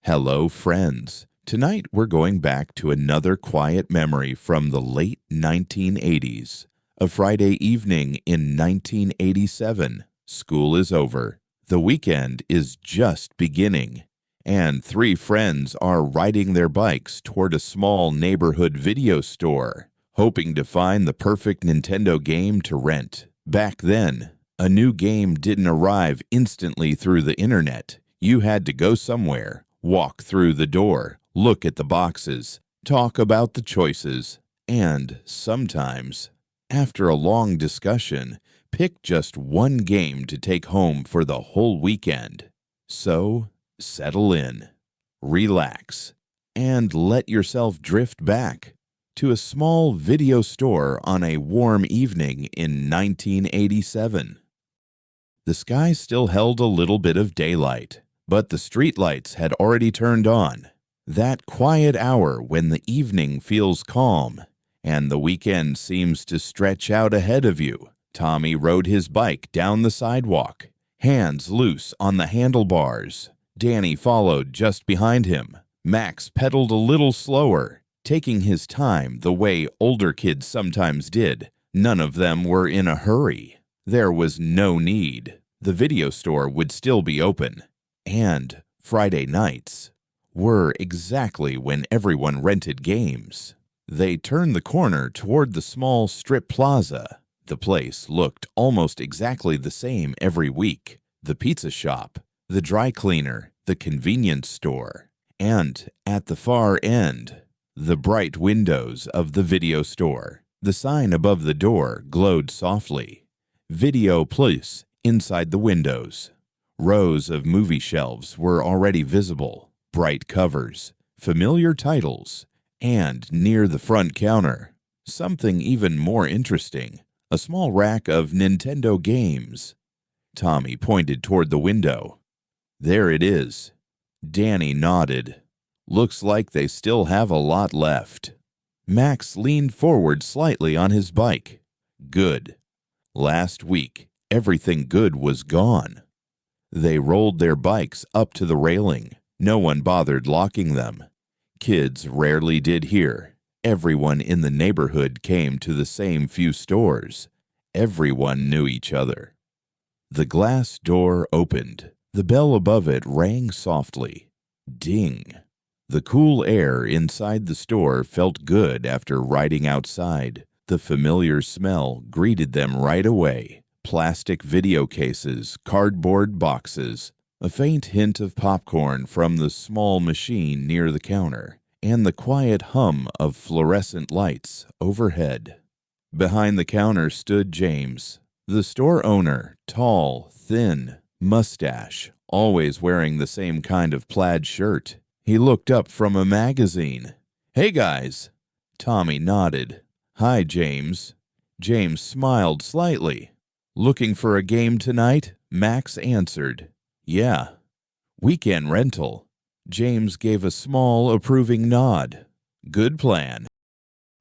Hello, friends. Tonight we're going back to another quiet memory from the late 1980s. A Friday evening in 1987. School is over. The weekend is just beginning. And three friends are riding their bikes toward a small neighborhood video store, hoping to find the perfect Nintendo game to rent. Back then, a new game didn't arrive instantly through the internet. You had to go somewhere, walk through the door, look at the boxes, talk about the choices, and sometimes, after a long discussion, pick just one game to take home for the whole weekend. So, settle in, relax, and let yourself drift back to a small video store on a warm evening in 1987. The sky still held a little bit of daylight, but the streetlights had already turned on. That quiet hour when the evening feels calm and the weekend seems to stretch out ahead of you. Tommy rode his bike down the sidewalk, hands loose on the handlebars. Danny followed just behind him. Max pedaled a little slower, taking his time the way older kids sometimes did. None of them were in a hurry. There was no need. The video store would still be open. And Friday nights were exactly when everyone rented games. They turned the corner toward the small strip plaza. The place looked almost exactly the same every week. The pizza shop, the dry cleaner, the convenience store, and at the far end, the bright windows of the video store. The sign above the door glowed softly. Video Plus inside the windows. Rows of movie shelves were already visible, bright covers, familiar titles, and near the front counter, something even more interesting, a small rack of Nintendo games. Tommy pointed toward the window. There it is. Danny nodded. Looks like they still have a lot left. Max leaned forward slightly on his bike. Good. Last week, everything good was gone. They rolled their bikes up to the railing. No one bothered locking them. Kids rarely did here. Everyone in the neighborhood came to the same few stores. Everyone knew each other. The glass door opened. The bell above it rang softly. Ding. The cool air inside the store felt good after riding outside. The familiar smell greeted them right away. Plastic video cases, cardboard boxes, a faint hint of popcorn from the small machine near the counter, and the quiet hum of fluorescent lights overhead. Behind the counter stood James, the store owner, tall, thin, mustache, always wearing the same kind of plaid shirt. He looked up from a magazine. "Hey, guys." Tommy nodded. "Hi, James." James smiled slightly. "Looking for a game tonight?" Max answered. "Yeah." "Weekend rental." James gave a small, approving nod. "Good plan."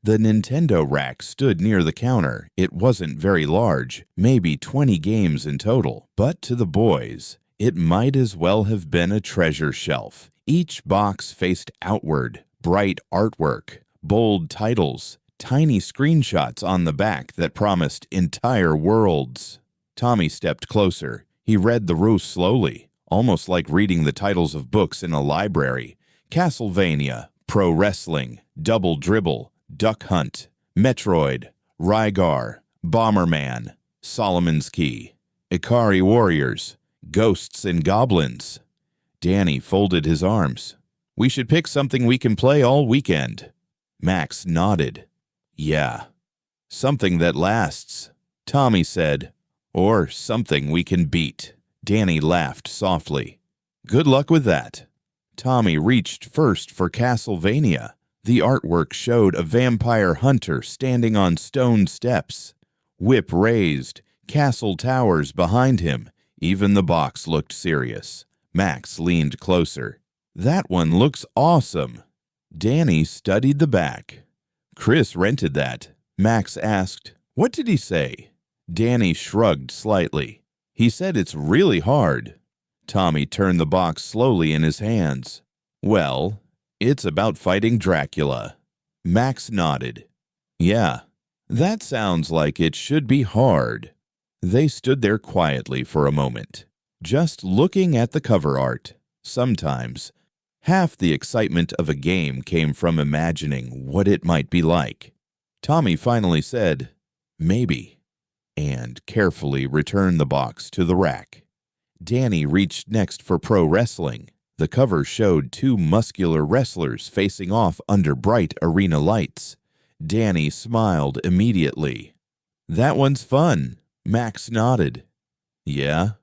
The Nintendo rack stood near the counter. It wasn't very large, maybe 20 games in total, but to the boys, it might as well have been a treasure shelf. Each box faced outward, bright artwork, bold titles, tiny screenshots on the back that promised entire worlds. Tommy stepped closer. He read the rules slowly, almost like reading the titles of books in a library. Castlevania, Pro Wrestling, Double Dribble, Duck Hunt, Metroid, Rygar, Bomberman, Solomon's Key, Ikari Warriors, Ghosts and Goblins. Danny folded his arms. "We should pick something we can play all weekend." Max nodded. "Yeah, something that lasts," Tommy said. "Or something we can beat." Danny laughed softly. "Good luck with that." Tommy reached first for Castlevania. The artwork showed a vampire hunter standing on stone steps. Whip raised, castle towers behind him. Even the box looked serious. Max leaned closer. "That one looks awesome." Danny studied the back. "Chris rented that." Max asked, "What did he say?" Danny shrugged slightly. "He said it's really hard." Tommy turned the box slowly in his hands. Well, it's about fighting Dracula. Max nodded. Yeah, that sounds like it should be hard. They stood there quietly for a moment, just looking at the cover art. Sometimes, half the excitement of a game came from imagining what it might be like. Tommy finally said, "Maybe," and carefully returned the box to the rack. Danny reached next for pro wrestling. The cover showed two muscular wrestlers facing off under bright arena lights. Danny smiled immediately. "That one's fun." Max nodded. "Yeah?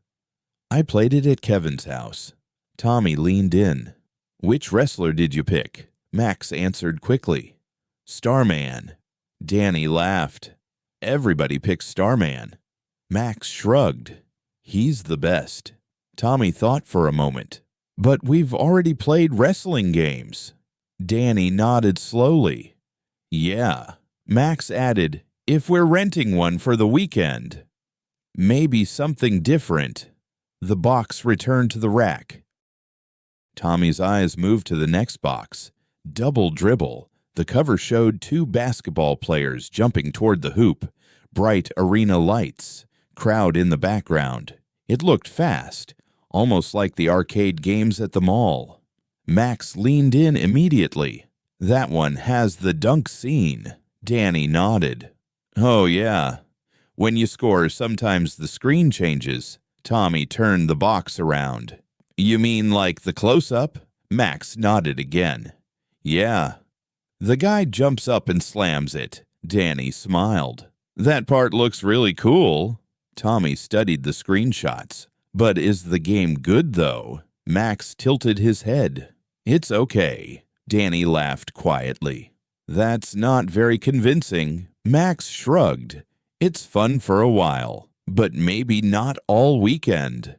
I played it at Kevin's house." Tommy leaned in. "Which wrestler did you pick?" Max answered quickly. "Starman." Danny laughed. "Everybody picks Starman." Max shrugged. "He's the best." Tommy thought for a moment. "But we've already played wrestling games." Danny nodded slowly. "Yeah." Max added, "If we're renting one for the weekend." "Maybe something different." The box returned to the rack. Tommy's eyes moved to the next box. Double Dribble. The cover showed two basketball players jumping toward the hoop. Bright arena lights. Crowd in the background. It looked fast, almost like the arcade games at the mall. Max leaned in immediately. "That one has the dunk scene." Danny nodded. "Oh, yeah. When you score, sometimes the screen changes." Tommy turned the box around. "You mean like the close-up?" Max nodded again. "Yeah." "The guy jumps up and slams it." Danny smiled. "That part looks really cool." Tommy studied the screenshots. "But is the game good, though?" Max tilted his head. "It's okay." Danny laughed quietly. "That's not very convincing." Max shrugged. "It's fun for a while, but maybe not all weekend."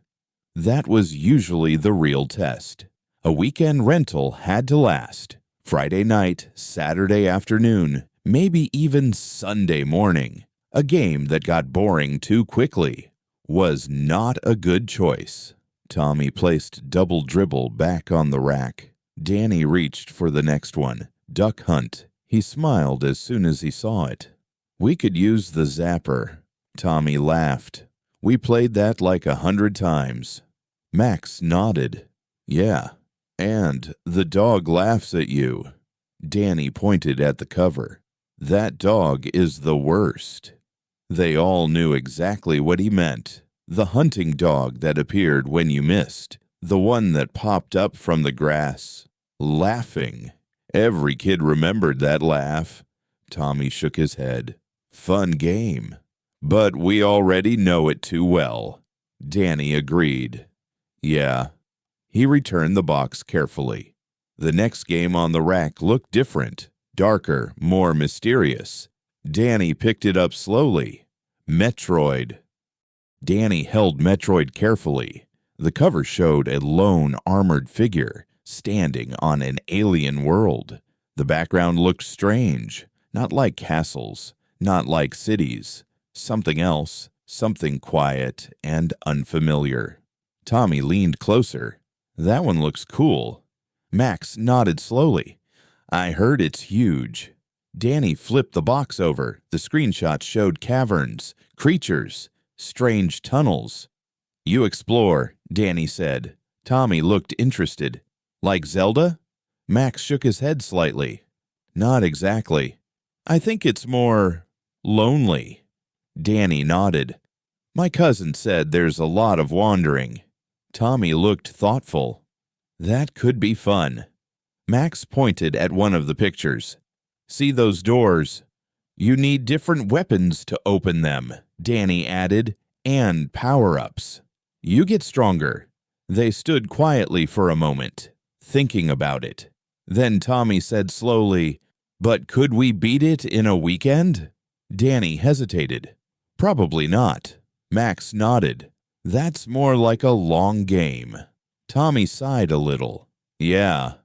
That was usually the real test. A weekend rental had to last. Friday night, Saturday afternoon, maybe even Sunday morning. A game that got boring too quickly was not a good choice. Tommy placed Double Dribble back on the rack. Danny reached for the next one, Duck Hunt. He smiled as soon as he saw it. "We could use the zapper." Tommy laughed. "We played that like 100 times." Max nodded. "Yeah. And the dog laughs at you." Danny pointed at the cover. "That dog is the worst." They all knew exactly what he meant. The hunting dog that appeared when you missed. The one that popped up from the grass, laughing. Every kid remembered that laugh. Tommy shook his head. "Fun game. But we already know it too well." Danny agreed. "Yeah." He returned the box carefully. The next game on the rack looked different, darker, more mysterious. Danny picked it up slowly. Metroid. Danny held Metroid carefully. The cover showed a lone armored figure standing on an alien world. The background looked strange, not like castles, not like cities. Something else, something quiet and unfamiliar. Tommy leaned closer. "That one looks cool." Max nodded slowly. "I heard it's huge." Danny flipped the box over. The screenshots showed caverns, creatures, strange tunnels. "You explore," Danny said. Tommy looked interested. "Like Zelda?" Max shook his head slightly. "Not exactly. I think it's more lonely." Danny nodded. "My cousin said there's a lot of wandering." Tommy looked thoughtful. "That could be fun." Max pointed at one of the pictures. "See those doors? You need different weapons to open them," Danny added, "and power-ups. You get stronger." They stood quietly for a moment, thinking about it. Then Tommy said slowly, "But could we beat it in a weekend?" Danny hesitated. "Probably not." Max nodded. "That's more like a long game." Tommy sighed a little. "Yeah.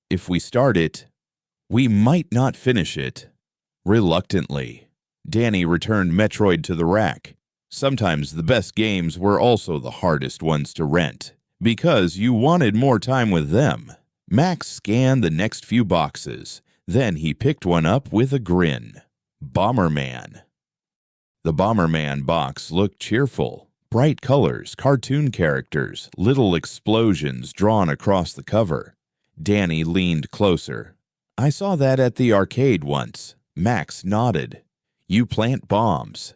If we start it, we might not finish it." Reluctantly, Danny returned Metroid to the rack. Sometimes the best games were also the hardest ones to rent, because you wanted more time with them. Max scanned the next few boxes. Then he picked one up with a grin. Bomberman. The Bomberman box looked cheerful. Bright colors, cartoon characters, little explosions drawn across the cover. Danny leaned closer. I saw that at the arcade once. Max nodded. You plant bombs.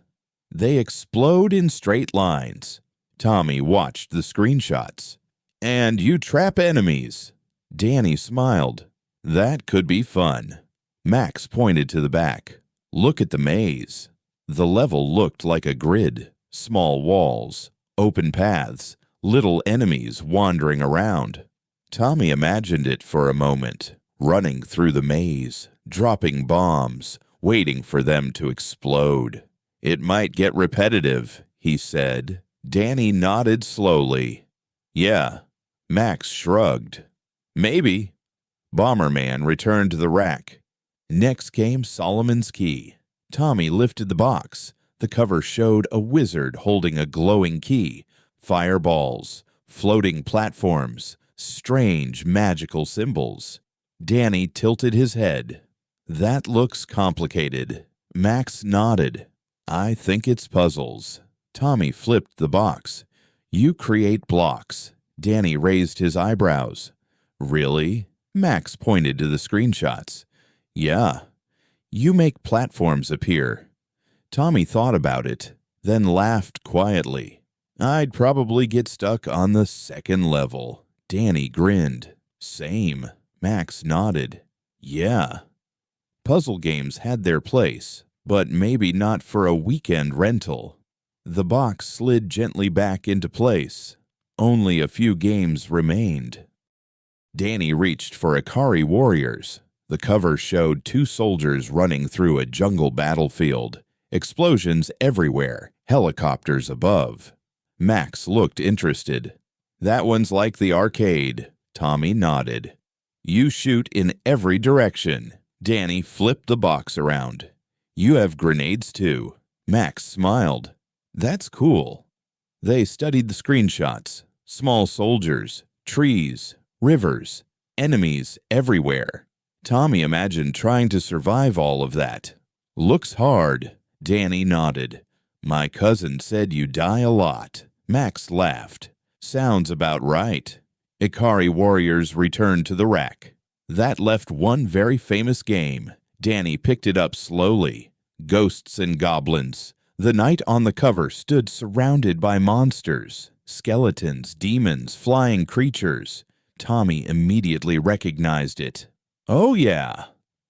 They explode in straight lines. Tommy watched the screenshots. And you trap enemies. Danny smiled. That could be fun. Max pointed to the back. Look at the maze. The level looked like a grid. Small walls, open paths, little enemies wandering around. Tommy imagined it for a moment, running through the maze, dropping bombs, waiting for them to explode. It might get repetitive, he said. Danny nodded slowly. Yeah. Max shrugged. Maybe. Bomberman returned to the rack. Next came Solomon's Key. Tommy lifted the box. The cover showed a wizard holding a glowing key, fireballs, floating platforms, strange magical symbols. Danny tilted his head. That looks complicated. Max nodded. I think it's puzzles. Tommy flipped the box. You create blocks. Danny raised his eyebrows. Really? Max pointed to the screenshots. Yeah. You make platforms appear. Tommy thought about it, then laughed quietly. I'd probably get stuck on the second level. Danny grinned. Same. Max nodded. Yeah. Puzzle games had their place, but maybe not for a weekend rental. The box slid gently back into place. Only a few games remained. Danny reached for Ikari Warriors. The cover showed two soldiers running through a jungle battlefield. Explosions everywhere, helicopters above. Max looked interested. That one's like the arcade. Tommy nodded. You shoot in every direction. Danny flipped the box around. You have grenades too. Max smiled. That's cool. They studied the screenshots. Small soldiers, trees, rivers, enemies everywhere. Tommy imagined trying to survive all of that. Looks hard. Danny nodded. My cousin said you die a lot. Max laughed. Sounds about right. Ikari Warriors returned to the rack. That left one very famous game. Danny picked it up slowly. Ghosts and Goblins. The knight on the cover stood surrounded by monsters. Skeletons, demons, flying creatures. Tommy immediately recognized it. Oh yeah.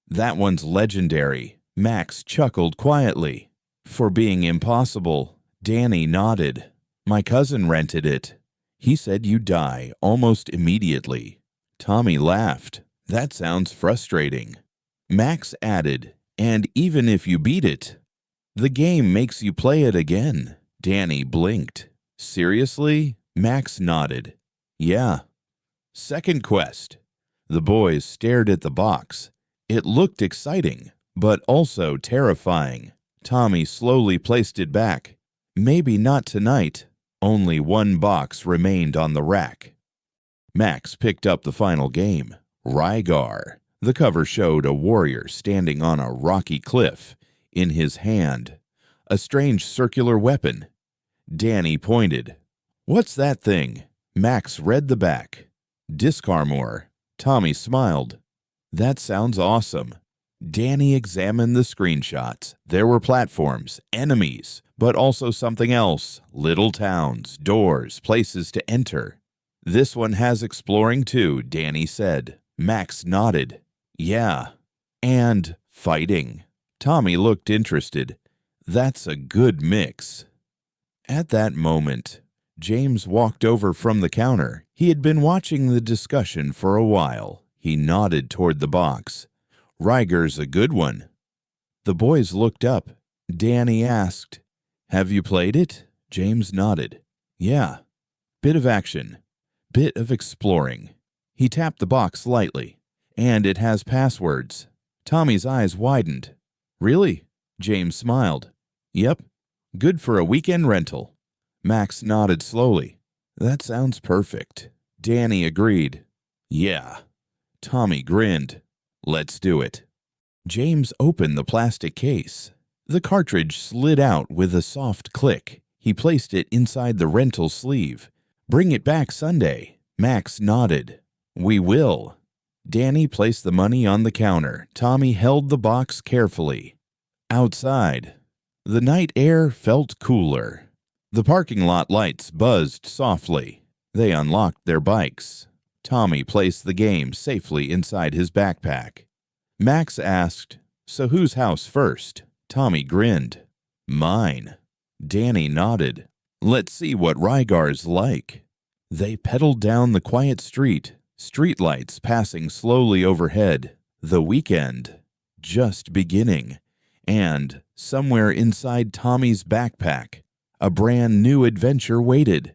That one's legendary. Max chuckled quietly. For being impossible, Danny nodded. My cousin rented it. He said you die almost immediately. Tommy laughed. That sounds frustrating. Max added, and even if you beat it, the game makes you play it again. Danny blinked. Seriously? Max nodded. Yeah. Second quest. The boys stared at the box. It looked exciting, but also terrifying. Tommy slowly placed it back. Maybe not tonight. Only one box remained on the rack. Max picked up the final game, Rygar. The cover showed a warrior standing on a rocky cliff. In his hand, a strange circular weapon. Danny pointed. What's that thing? Max read the back. Disc armor. Tommy smiled. That sounds awesome. Danny examined the screenshots. There were platforms, enemies, but also something else. Little towns, doors, places to enter. This one has exploring too, Danny said. Max nodded. Yeah. And fighting. Tommy looked interested. That's a good mix. At that moment, James walked over from the counter. He had been watching the discussion for a while. He nodded toward the box. Rygar's a good one. The boys looked up. Danny asked, Have you played it? James nodded. Yeah. Bit of action. Bit of exploring. He tapped the box lightly. And it has passwords. Tommy's eyes widened. Really? James smiled. Yep. Good for a weekend rental. Max nodded slowly. That sounds perfect. Danny agreed. Yeah. Tommy grinned. Let's do it. James opened the plastic case. The cartridge slid out with a soft click. He placed it inside the rental sleeve. Bring it back Sunday. Max nodded. We will. Danny placed the money on the counter. Tommy held the box carefully. Outside, the night air felt cooler. The parking lot lights buzzed softly. They unlocked their bikes. Tommy placed the game safely inside his backpack. Max asked, "So whose house first?" Tommy grinned. "Mine." Danny nodded. "Let's see what Rygar's like." They pedaled down the quiet street, streetlights passing slowly overhead. The weekend just beginning. And somewhere inside Tommy's backpack, a brand new adventure waited.